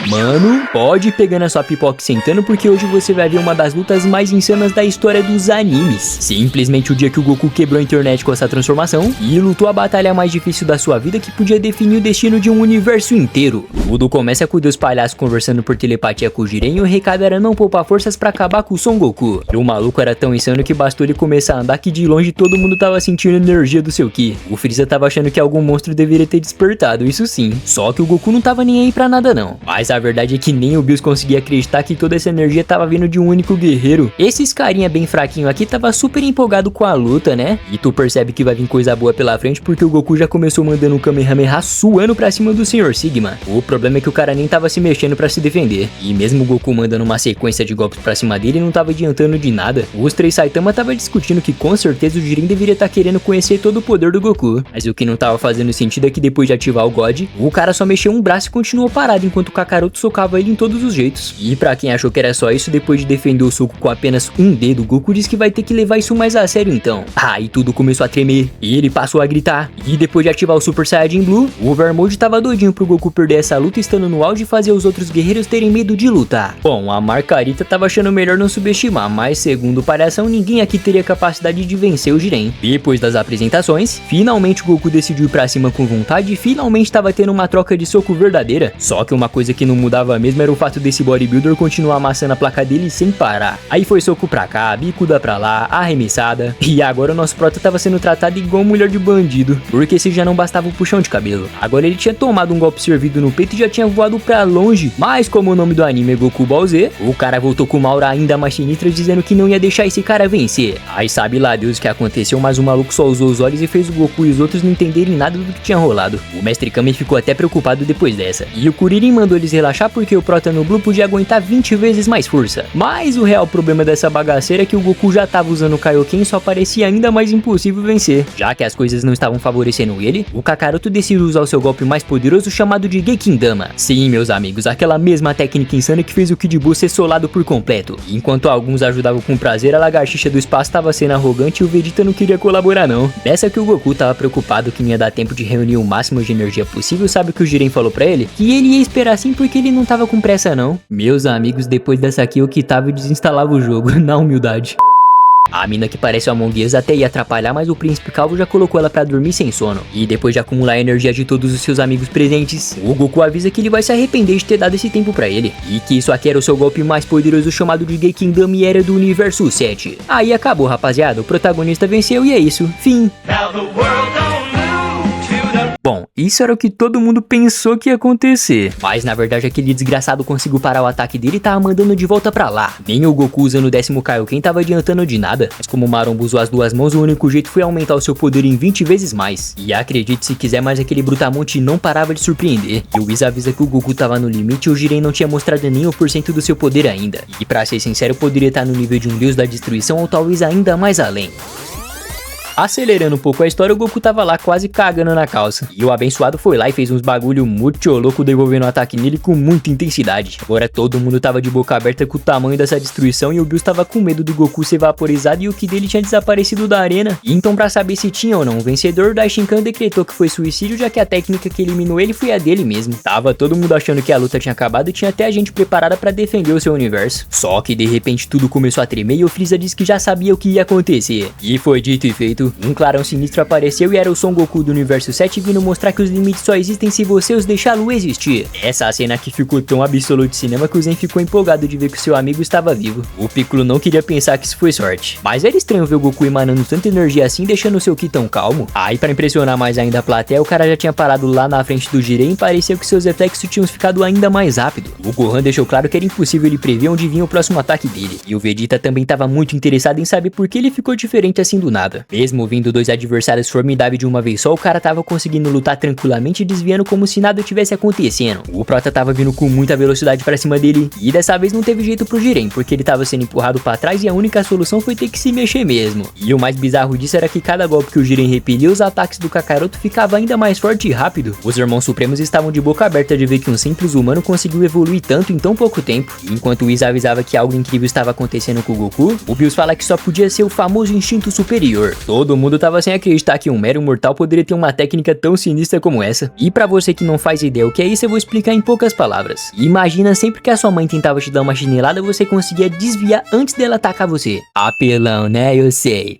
Mano, pode ir pegando a sua pipoca e sentando, porque hoje você vai ver uma das lutas mais insanas da história dos animes. Simplesmente o dia que o Goku quebrou a internet com essa transformação e lutou a batalha mais difícil da sua vida, que podia definir o destino de um universo inteiro. Tudo começa com o Deus Palhaço conversando por telepatia com o Jiren, e o recado era não poupar forças pra acabar com o Son Goku. E o maluco era tão insano que bastou ele começar a andar que de longe todo mundo tava sentindo energia do seu Ki. O Freeza tava achando que algum monstro deveria ter despertado, isso sim. Só que o Goku não tava nem aí pra nada não. Mas a verdade é que nem o Bills conseguia acreditar que toda essa energia tava vindo de um único guerreiro. Esses carinha bem fraquinho aqui tava super empolgado com a luta, né? E tu percebe que vai vir coisa boa pela frente, porque o Goku já começou mandando um Kamehameha suando pra cima do Sr. Sigma. O problema é que o cara nem tava se mexendo pra se defender. E mesmo o Goku mandando uma sequência de golpes pra cima dele, não tava adiantando de nada. Os três Saitama tava discutindo que com certeza o Jiren deveria estar querendo conhecer todo o poder do Goku. Mas o que não tava fazendo sentido é que depois de ativar o God, o cara só mexeu um braço e continuou parado, enquanto o Kakaroto socava ele em todos os jeitos. E pra quem achou que era só isso, depois de defender o soco com apenas um dedo, o Goku disse que vai ter que levar isso mais a sério então. E tudo começou a tremer, e ele passou a gritar. E depois de ativar o Super Saiyajin Blue, o Overmode tava doidinho pro Goku perder essa luta, estando no auge, e fazer os outros guerreiros terem medo de lutar. Bom, a Margarita tava achando melhor não subestimar, mas segundo o palhação, ninguém aqui teria capacidade de vencer o Jiren. Depois das apresentações, finalmente o Goku decidiu ir pra cima com vontade, e finalmente tava tendo uma troca de soco verdadeira. Só que uma coisa que não mudava mesmo era o fato desse bodybuilder continuar amassando a placa dele sem parar. Aí foi soco pra cá, bicuda pra lá, arremessada, e agora o nosso prota tava sendo tratado igual mulher de bandido, porque se já não bastava o puxão de cabelo, agora ele tinha tomado um golpe servido no peito e já tinha voado pra longe. Mas como o nome do anime é Goku Ball Z, o cara voltou com uma aura ainda mais sinistra, dizendo que não ia deixar esse cara vencer. Aí sabe lá Deus o que aconteceu, mas o maluco só usou os olhos e fez o Goku e os outros não entenderem nada do que tinha rolado. O Mestre Kami ficou até preocupado depois dessa, e o Kuririn mandou eles relaxar porque o prota no Blue podia aguentar 20 vezes mais força. Mas o real problema dessa bagaceira é que o Goku já tava usando o Kaioken e só parecia ainda mais impossível vencer. Já que as coisas não estavam favorecendo ele, o Kakaroto decidiu usar o seu golpe mais poderoso, chamado de Genkidama. Sim, meus amigos, aquela mesma técnica insana que fez o Kid Buu ser solado por completo. Enquanto alguns ajudavam com prazer, a lagartixa do espaço tava sendo arrogante e o Vegeta não queria colaborar não. Dessa que o Goku tava preocupado que não ia dar tempo de reunir o máximo de energia possível, sabe o que o Jiren falou pra ele? Que ele ia esperar sim, porque ele não tava com pressa não. Meus amigos, depois dessa aqui eu quitava e desinstalava o jogo, na humildade. A mina que parece o Among Us até ia atrapalhar, mas o Príncipe Calvo já colocou ela pra dormir sem sono. E depois de acumular a energia de todos os seus amigos presentes, o Goku avisa que ele vai se arrepender de ter dado esse tempo pra ele, e que isso aqui era o seu golpe mais poderoso, chamado de Genkidama, e era do Universo 7. Aí acabou, rapaziada, o protagonista venceu e é isso, fim. Bom, isso era o que todo mundo pensou que ia acontecer, mas na verdade aquele desgraçado conseguiu parar o ataque dele e tava mandando de volta pra lá. Nem o Goku usando o 10º Kaioken tava adiantando de nada, mas como o Maromba usou as duas mãos, o único jeito foi aumentar o seu poder em 20 vezes mais. E acredite se quiser, mas aquele Brutamonte não parava de surpreender. E o Whis avisa que o Goku tava no limite e o Jiren não tinha mostrado nem 1% do seu poder ainda. E pra ser sincero, poderia estar no nível de um deus da destruição ou talvez ainda mais além. Acelerando um pouco a história, o Goku tava lá quase cagando na calça. E o abençoado foi lá e fez uns bagulho muito louco, devolvendo o ataque nele com muita intensidade. Agora todo mundo tava de boca aberta com o tamanho dessa destruição, e o Bills tava com medo do Goku ser vaporizado e o Ki dele tinha desaparecido da arena. E então, pra saber se tinha ou não um vencedor, o Daishinkan decretou que foi suicídio, já que a técnica que eliminou ele foi a dele mesmo. Tava todo mundo achando que a luta tinha acabado e tinha até a gente preparada pra defender o seu universo. Só que de repente tudo começou a tremer e o Freeza disse que já sabia o que ia acontecer. E foi dito e feito. Um clarão sinistro apareceu e era o Son Goku do Universo 7 vindo mostrar que os limites só existem se você os deixá-lo existir. Essa cena aqui ficou tão absoluta de cinema que o Zen ficou empolgado de ver que o seu amigo estava vivo. O Piccolo não queria pensar que isso foi sorte, mas era estranho ver o Goku emanando tanta energia assim, deixando o seu Ki tão calmo. Aí pra impressionar mais ainda a plateia, o cara já tinha parado lá na frente do Jiren e pareceu que seus reflexos tinham ficado ainda mais rápido. O Gohan deixou claro que era impossível ele prever onde vinha o próximo ataque dele, e o Vegeta também estava muito interessado em saber por que ele ficou diferente assim do nada. Mesmo vindo dois adversários formidáveis de uma vez só, o cara tava conseguindo lutar tranquilamente, desviando como se nada tivesse acontecendo. O prota tava vindo com muita velocidade pra cima dele, e dessa vez não teve jeito pro Jiren, porque ele tava sendo empurrado pra trás e a única solução foi ter que se mexer mesmo. E o mais bizarro disso era que cada golpe que o Jiren repelia, os ataques do Kakaroto ficavam ainda mais forte e rápido. Os irmãos supremos estavam de boca aberta de ver que um simples humano conseguiu evoluir tanto em tão pouco tempo. E enquanto o Whis avisava que algo incrível estava acontecendo com o Goku, o Bills fala que só podia ser o famoso instinto superior. Todo todo mundo tava sem acreditar que um mero mortal poderia ter uma técnica tão sinistra como essa. E pra você que não faz ideia o que é isso, eu vou explicar em poucas palavras. Imagina sempre que a sua mãe tentava te dar uma chinelada, você conseguia desviar antes dela atacar você. Apelão, né? Eu sei.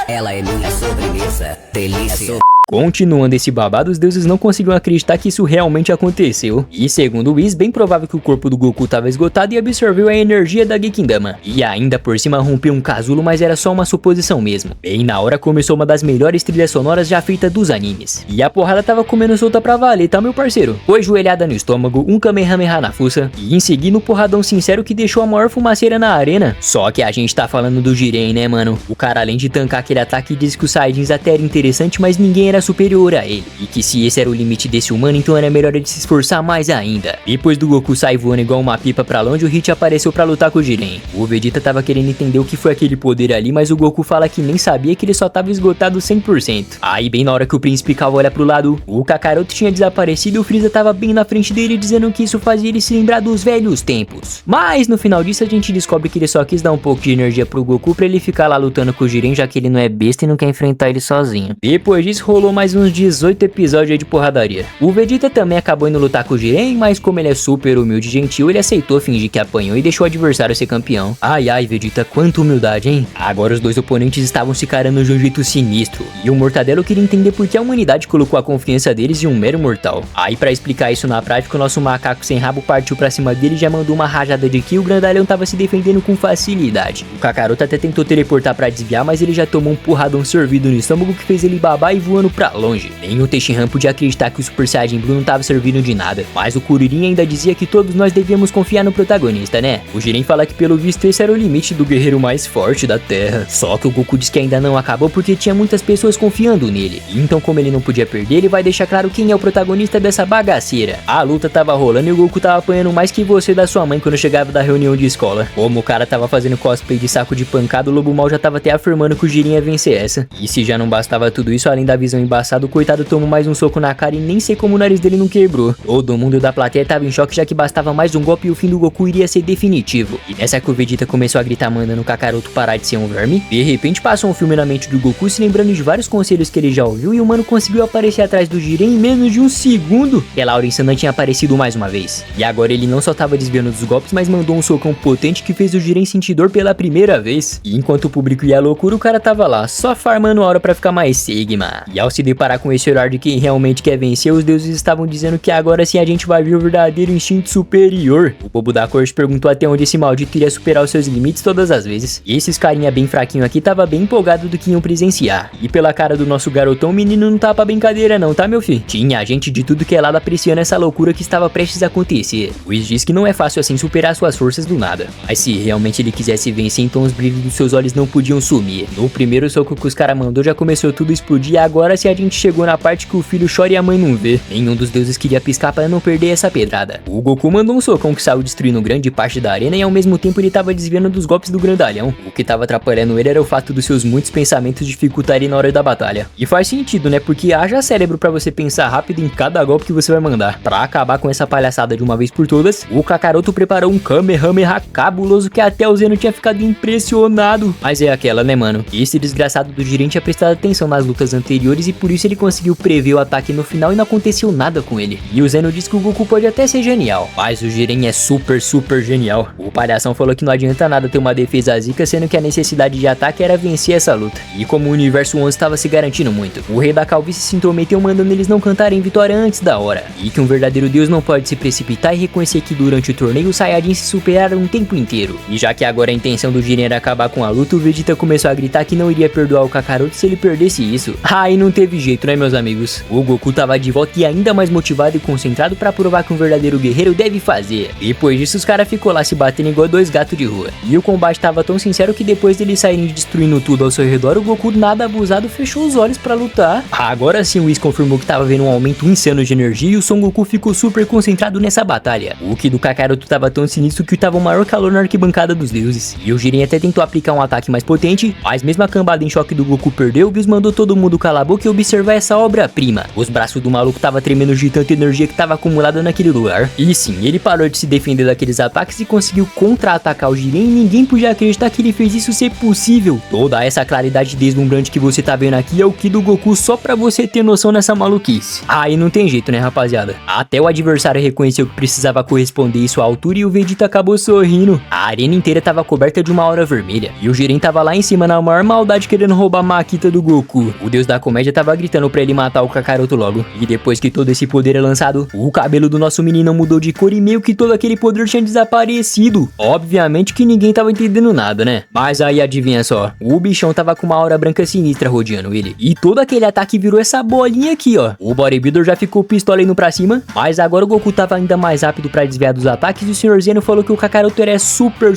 Ela é minha sobremesa, delícia. Continuando esse babado, os deuses não conseguiam acreditar que isso realmente aconteceu. E segundo o Whis, bem provável que o corpo do Goku estava esgotado e absorveu a energia da Gekindama. E ainda por cima rompeu um casulo, mas era só uma suposição mesmo. Bem na hora começou uma das melhores trilhas sonoras já feitas dos animes. E a porrada tava comendo solta pra valer, tá meu parceiro? Foi joelhada no estômago, um Kamehameha na fuça, e em seguida um porradão sincero que deixou a maior fumaceira na arena. Só que a gente tá falando do Jiren, né mano? O cara além de tancar aquele ataque disse que o Saiyajins até era interessante, mas ninguém era superior a ele, e que se esse era o limite desse humano, então era melhor ele se esforçar mais ainda. Depois do Goku sair voando igual uma pipa pra longe, o Hit apareceu pra lutar com o Jiren. O Vegeta tava querendo entender o que foi aquele poder ali, mas o Goku fala que nem sabia, que ele só tava esgotado 100%. Aí bem na hora que o Príncipe Calvo olha pro lado, o Kakaroto tinha desaparecido e o Freeza tava bem na frente dele, dizendo que isso fazia ele se lembrar dos velhos tempos. Mas no final disso a gente descobre que ele só quis dar um pouco de energia pro Goku pra ele ficar lá lutando com o Jiren, já que ele não é besta e não quer enfrentar ele sozinho. Depois disso rolou mais uns 18 episódios aí de porradaria. O Vegeta também acabou indo lutar com o Jiren, mas como ele é super humilde e gentil, ele aceitou fingir que apanhou e deixou o adversário ser campeão. Ai ai, Vegeta, quanta humildade, hein? Agora os dois oponentes estavam se carando de um jeito sinistro, e o Mortadelo queria entender por que a humanidade colocou a confiança deles em um mero mortal. Aí pra explicar isso na prática, o nosso macaco sem rabo partiu pra cima dele e já mandou uma rajada de ki, o grandalhão tava se defendendo com facilidade. O Kakaroto até tentou teleportar pra desviar, mas ele já tomou um porradão servido no estômago que fez ele babar e voando pra longe. Nem o Tenshinhan podia acreditar que o Super Saiyajin Blue não tava servindo de nada, mas o Kuririn ainda dizia que todos nós devíamos confiar no protagonista, né? O Jiren fala que pelo visto esse era o limite do guerreiro mais forte da Terra. Só que o Goku diz que ainda não acabou porque tinha muitas pessoas confiando nele. Então como ele não podia perder, ele vai deixar claro quem é o protagonista dessa bagaceira. A luta tava rolando e o Goku tava apanhando mais que você da sua mãe quando chegava da reunião de escola. Como o cara tava fazendo cosplay de saco de pancada, o Lobo Mal já tava até afirmando que o Jiren ia vencer essa. E se já não bastava tudo isso, além da visão embaçada, o coitado tomou mais um soco na cara e nem sei como o nariz dele não quebrou. Todo mundo da plateia tava em choque, já que bastava mais um golpe e o fim do Goku iria ser definitivo. E nessa que o Vegeta começou a gritar mandando o Kakaroto parar de ser um verme, de repente passou um filme na mente do Goku, se lembrando de vários conselhos que ele já ouviu, e o mano conseguiu aparecer atrás do Jiren em menos de um segundo. E a Laura Insana tinha aparecido mais uma vez. E agora ele não só tava desviando dos golpes, mas mandou um socão potente que fez o Jiren sentir dor pela primeira vez. E enquanto o público ia à loucura, o cara tava lá, só farmando a hora pra ficar mais Sigma. E ao se deparar com esse olhar de quem realmente quer vencer, os deuses estavam dizendo que agora sim a gente vai ver o verdadeiro instinto superior. O bobo da corte perguntou até onde esse maldito iria superar os seus limites todas as vezes. E esses carinha bem fraquinho aqui tava bem empolgado do que iam presenciar. E pela cara do nosso garotão, o menino não tá pra brincadeira não, tá meu filho? Tinha gente de tudo que é lado apreciando essa loucura que estava prestes a acontecer. O Whis diz que não é fácil assim superar suas forças do nada. Mas se realmente ele quisesse vencer, então os brilhos dos seus olhos não podiam sumir. No primeiro soco que os caras mandou já começou tudo a explodir, e agora se a gente chegou na parte que o filho chora e a mãe não vê. Nenhum dos deuses queria piscar para não perder essa pedrada. O Goku mandou um socão que saiu destruindo grande parte da arena, e ao mesmo tempo ele tava desviando dos golpes do grandalhão. O que tava atrapalhando ele era o fato dos seus muitos pensamentos dificultarem na hora da batalha. E faz sentido, né? Porque haja cérebro pra você pensar rápido em cada golpe que você vai mandar. Pra acabar com essa palhaçada de uma vez por todas, o Kakaroto preparou um Kamehameha cabuloso que até o Zeno tinha ficado impressionado. Mas é aquela, né, mano? Esse desgraçado do Jiren tinha prestado atenção nas lutas anteriores e por isso ele conseguiu prever o ataque no final e não aconteceu nada com ele. E o Zeno disse que o Goku pode até ser genial, mas o Jiren é super genial. O palhação falou que não adianta nada ter uma defesa zica, sendo que a necessidade de ataque era vencer essa luta. E como o Universo 11 estava se garantindo muito, o Rei da Calvície se intrometeu mandando eles não cantarem vitória antes da hora. E que um verdadeiro deus não pode se precipitar e reconhecer que durante o torneio os Saiyajins se superaram o tempo inteiro. E já que agora a intenção do Jiren era acabar com a luta, o Vegeta começou a gritar que não iria perdoar o Kakaroto se ele perdesse isso. Aí não teve jeito, né, meus amigos? O Goku tava de volta e ainda mais motivado e concentrado pra provar que um verdadeiro guerreiro deve fazer. Depois disso, os caras ficou lá se batendo igual dois gatos de rua. E o combate tava tão sincero que depois deles saírem destruindo tudo ao seu redor, o Goku, nada abusado, fechou os olhos pra lutar. Agora sim o Whis confirmou que tava vendo um aumento insano de energia e o Son Goku ficou super concentrado nessa batalha. O Ki do Kakaroto tava tão sinistro que tava o maior calor na arquibancada dos deuses. E o Jiren até tentou aplicar um ataque mais potente, mas mesmo a cambada em choque do Goku perdeu, o Whis mandou todo mundo calar a boca e observar essa obra-prima. Os braços do maluco tava tremendo de tanta energia que tava acumulada naquele lugar. E sim, ele parou de se defender daqueles ataques e conseguiu contra-atacar o Jiren, e ninguém podia acreditar que ele fez isso ser possível. Toda essa claridade deslumbrante que você tá vendo aqui é o Ki do Goku, só pra você ter noção nessa maluquice. Aí não tem jeito, né, rapaziada? Até o adversário reconheceu que precisava corresponder isso à altura e o Vegeta acabou sorrindo. A arena inteira tava coberta de uma aura vermelha e o Jiren tava lá em cima na maior maldade querendo roubar a Makita do Goku. O deus da comédia tava gritando pra ele matar o Kakaroto logo. E depois que todo esse poder é lançado, o cabelo do nosso menino mudou de cor e meio que todo aquele poder tinha desaparecido. Obviamente que ninguém tava entendendo nada, né? Mas aí adivinha só, o bichão tava com uma aura branca sinistra rodeando ele. E todo aquele ataque virou essa bolinha aqui, ó. O bodybuilder já ficou pistola indo pra cima, mas agora o Goku tava ainda mais rápido pra desviar dos ataques e o Sr. Zeno falou que o Kakaroto era super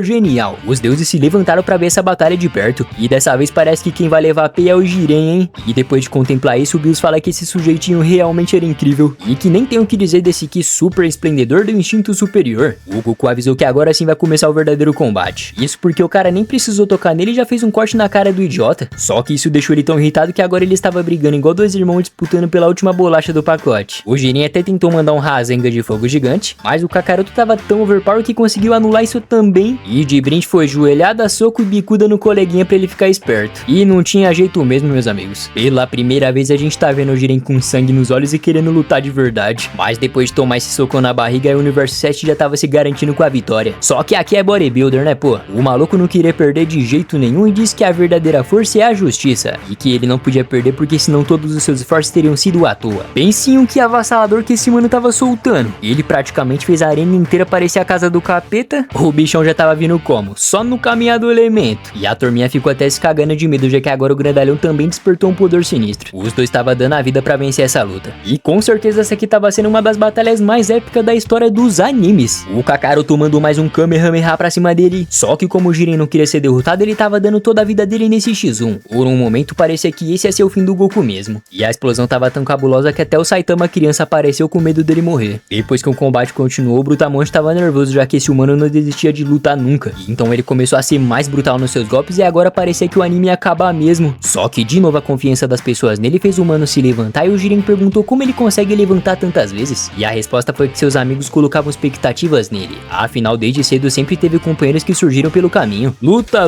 genial. Os deuses se levantaram pra ver essa batalha de perto, e dessa vez parece que quem vai levar a P é o Jiren, hein? E depois de contemplar isso, o Bills fala que esse sujeitinho realmente era incrível, e que nem tem o que dizer desse Ki super esplendedor do instinto superior. O Goku avisou que agora sim vai começar o verdadeiro combate. Isso porque o cara nem precisou tocar nele e já fez um corte na cara do idiota. Só que isso deixou ele tão irritado que agora ele estava brigando igual dois irmãos disputando pela última bolacha do pacote. O Jiren até tentou mandar um Rasengan de fogo gigante, mas o Kakaroto tava tão overpower que conseguiu anular isso também. E de brinde foi joelhada, soco e bicuda no coleguinha pra ele ficar esperto. E não tinha jeito mesmo, meus amigos. Pela primeira vez a gente tá vendo o Jiren com sangue nos olhos e querendo lutar de verdade. Mas depois de tomar esse soco na barriga, o Universo 7 já tava se garantindo com a vitória. Só que aqui é bodybuilder, né, pô? O maluco não queria perder de jeito nenhum e disse que a verdadeira força é a justiça. E que ele não podia perder porque senão todos os seus esforços teriam sido à toa. Pense em um que avassalador que esse mano tava soltando. Ele praticamente fez a arena inteira parecer a casa do capeta. O bichão já tava vindo como? Só no caminhar do elemento. E a turminha ficou até se cagando de medo, já que agora o grandalhão também despertou um poder sinistro. Os dois estavam dando a vida pra vencer essa luta. E com certeza essa aqui tava sendo uma das batalhas mais épicas da história dos animes. O Kakaroto mandou mais um Kamehameha pra cima dele. Só que como o Jiren não queria ser derrotado, ele tava dando toda a vida dele nesse X1. Por um momento parecia que esse ia ser o fim do Goku mesmo. E a explosão tava tão cabulosa que até o Saitama criança apareceu com medo dele morrer. Depois que o combate continuou, o Brutamonte tava nervoso, já que esse humano não desistia de lutar nunca. E então ele começou a ser mais brutal nos seus golpes e agora parecia que o anime ia acabar mesmo. Só que de novo a confiança das pessoas nele fez o humano se levantar e o Jiren perguntou como ele consegue levantar tantas vezes. E a resposta foi que seus amigos colocavam expectativas nele. Afinal, desde cedo sempre teve companheiros que surgiram pelo caminho. Luta.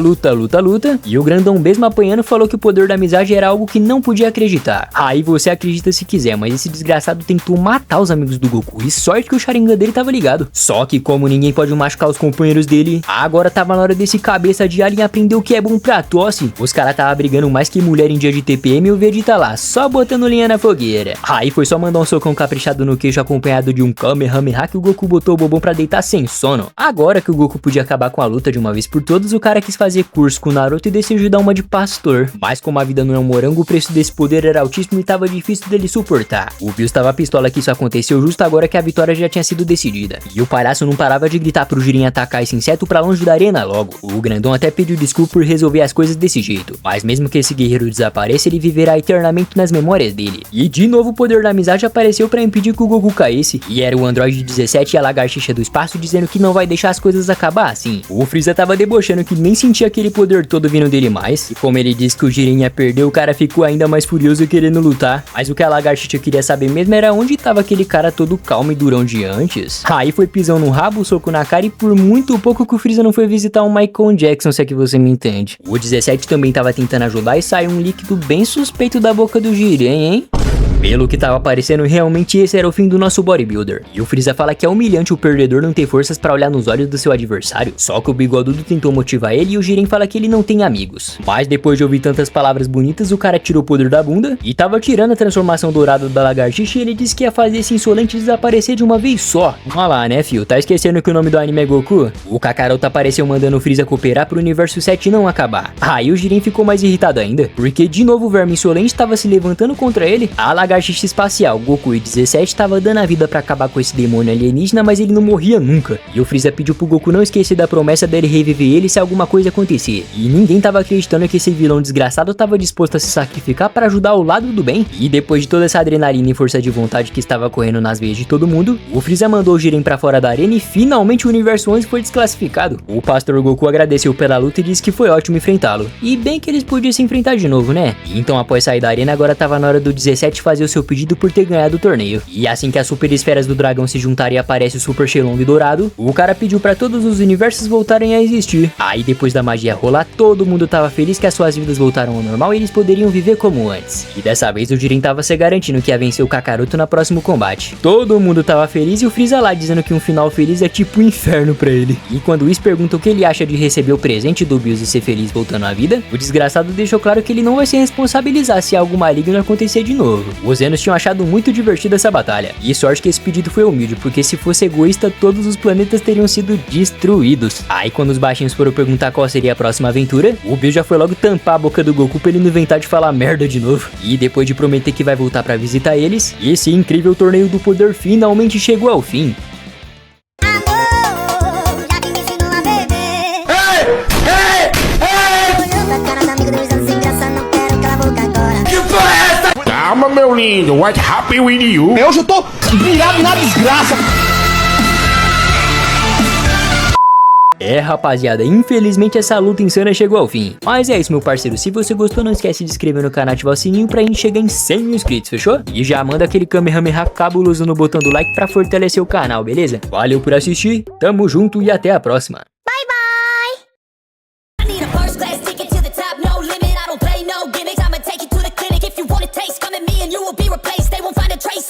E o grandão mesmo apanhando falou que o poder da amizade era algo que não podia acreditar. Aí você acredita se quiser, mas esse desgraçado tentou matar os amigos do Goku. E sorte que o Sharingan dele tava ligado. Só que como ninguém pode machucar os companheiros dele, agora tava na hora desse cabeça de alien aprender o que é bom pra tosse. Os caras tava brigando mais que mulher em dia de TPM e o Vegeta lá, só botando linha na fogueira. Aí foi só mandar um socão caprichado no queixo acompanhado de um Kamehameha que o Goku botou o bobão pra deitar sem sono. Agora que o Goku podia acabar com a luta de uma vez por todas, o cara quis fazer curso com o Naruto e decidiu dar uma de pastor. Mas como a vida não é um morango, o preço desse poder era altíssimo e tava difícil dele suportar. O Bills tava pistola que isso aconteceu justo agora que a vitória já tinha sido decidida. E o palhaço não parava de gritar pro Jiren atacar esse inseto pra longe da arena logo. O grandão até pediu desculpa por resolver as coisas desse jeito. Mas mesmo que esse guerreiro desapareça, ele viverá eternamente nas memórias dele. E de novo o poder da amizade apareceu pra impedir que o Goku caísse. E era o Android 17 e a lagartixa do espaço dizendo que não vai deixar as coisas acabar assim. O Freeza tava debochando que nem sentia aquele poder todo vindo dele mais. E como ele disse que o Jiren ia perder, o cara ficou ainda mais furioso querendo lutar. Mas o que a lagartixa queria saber mesmo era onde tava aquele cara todo calmo e durão de antes. Aí foi pisão no rabo, soco na cara e por muito pouco que o Freeza não foi visitar o Michael Jackson, se é que você me entende. O 17 também tava tentando ajudar e saiu um líquido bem suspeito da boca do Jiren, hein? Pelo que tava parecendo, realmente esse era o fim do nosso bodybuilder. E o Freeza fala que é humilhante o perdedor não ter forças pra olhar nos olhos do seu adversário. Só que o bigodudo tentou motivar ele e o Jiren fala que ele não tem amigos. Mas depois de ouvir tantas palavras bonitas, o cara tirou o poder da bunda e tava tirando a transformação dourada da lagartixa e ele disse que ia fazer esse insolente desaparecer de uma vez só. Olha lá, né, fio? Tá esquecendo que o nome do anime é Goku? O Kakaroto apareceu mandando o Freeza cooperar pro Universo 7 não acabar. Aí o Jiren ficou mais irritado ainda, porque de novo o verme insolente tava se levantando contra ele. A lagartixa espacial, Goku e 17 tava dando a vida pra acabar com esse demônio alienígena, mas ele não morria nunca. E o Freeza pediu pro Goku não esquecer da promessa dele reviver ele se alguma coisa acontecer. E ninguém tava acreditando que esse vilão desgraçado tava disposto a se sacrificar para ajudar o lado do bem. E depois de toda essa adrenalina e força de vontade que estava correndo nas veias de todo mundo, o Freeza mandou o Jiren pra fora da arena e finalmente o Universo 11 foi desclassificado. O Pastor Goku agradeceu pela luta e disse que foi ótimo enfrentá-lo. E bem que eles podiam se enfrentar de novo, né? Então após sair da arena, agora tava na hora do 17 fazer o seu pedido por ter ganhado o torneio. E assim que as super esferas do dragão se juntarem e aparece o Super Shenlong dourado, o cara pediu pra todos os universos voltarem a existir. Aí depois da magia rolar, todo mundo tava feliz que as suas vidas voltaram ao normal e eles poderiam viver como antes. E dessa vez o Jiren tava se garantindo que ia vencer o Kakaroto no próximo combate. Todo mundo tava feliz e o Freeza lá dizendo que um final feliz é tipo um inferno pra ele. E quando o Whis pergunta o que ele acha de receber o presente do Bills e ser feliz voltando à vida, o desgraçado deixou claro que ele não vai se responsabilizar se algo maligno acontecer de novo. Os Zenos tinham achado muito divertida essa batalha. E sorte que esse pedido foi humilde, porque se fosse egoísta, todos os planetas teriam sido destruídos. Aí quando os baixinhos foram perguntar qual seria a próxima aventura, o Bills já foi logo tampar a boca do Goku pra ele não inventar de falar merda de novo. E depois de prometer que vai voltar pra visitar eles, esse incrível torneio do poder finalmente chegou ao fim. Calma, meu lindo. What happened with you? Eu já tô virado na desgraça. É, rapaziada, infelizmente essa luta insana chegou ao fim. Mas é isso, meu parceiro, se você gostou, não esquece de se inscrever no canal e ativar o sininho pra gente chegar em 100 mil inscritos, fechou? E já manda aquele Kamehameha cabuloso no botão do like pra fortalecer o canal, beleza? Valeu por assistir, tamo junto e até a próxima. I need a first class ticket to the top, no limit. I don't play no gimmicks. I'ma take you to the clinic if you want a taste. Come at me and you will be replaced. They won't find a trace.